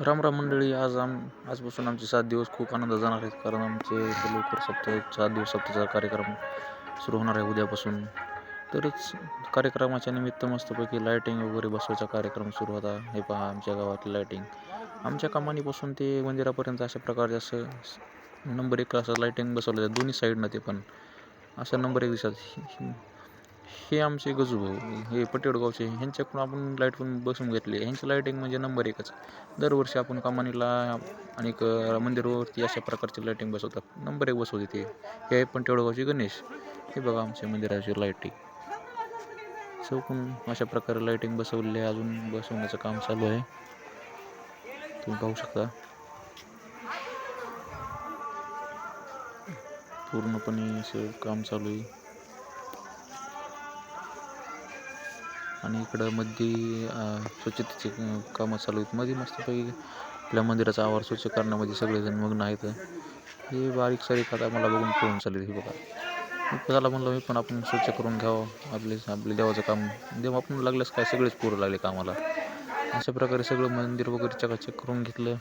रामराम मंडळी. आजपासून आमचे 7 दिवस खूप आनंदात जाणार आहेत, कारण आमचे इथं लवकर 7 दिवस सप्ताहाचा कार्यक्रम सुरू होणार आहे उद्यापासून. तरच कार्यक्रमाच्या निमित्त मस्तपैकी लाईटिंग वगैरे बसवायचा कार्यक्रम सुरू होता. हे पहा आमच्या गावातली लाईटिंग. आमच्या कमानीपासून ते मंदिरापर्यंत अशा प्रकारचे असं नंबर 1 असं लाईटिंग बसवलं आहे दोन्ही साईडनं. ते पण असं नंबर 1 दिसतात. हे आमचे गजू भाऊ, हे पटेडगावचे, ह्यांच्याकडून आपण लाईट पण बसवून घेतली. ह्यांची लाईटिंग म्हणजे नंबर 1च. दरवर्षी आपण कमानीला आणि मंदिरावरती अशा प्रकारची लाईटिंग बसवतात. नंबर 1 बसवते ते. हे आहे पटेडगावचे गणेश. हे बघा आमच्या मंदिराची लाईटिंग. चौकून अशा प्रकारे लाईटिंग बसवलेली आहे. अजून बसवण्याचं काम चालू आहे, तुम्ही पाहू शकता. पूर्णपणे असं काम चालू आहे. आणि इकडं मध्ये स्वच्छतेचे कामं चालू आहेत. मध्ये मस्तपैकी आपल्या मंदिराचा आवार स्वच्छ करण्यामध्ये सगळेजण मग्न आहेत. हे बारीक सारीक आता मला बघून पळून चालले. हे बघा, मी झाला म्हणलं मी पण आपण स्वच्छ करून घ्यावं आपले देवाचं काम. देव आपण लागल्यास काय सगळेच पोरं लागले कामाला. अशा प्रकारे सगळं मंदिर वगैरे चकाचक करून घेतलं.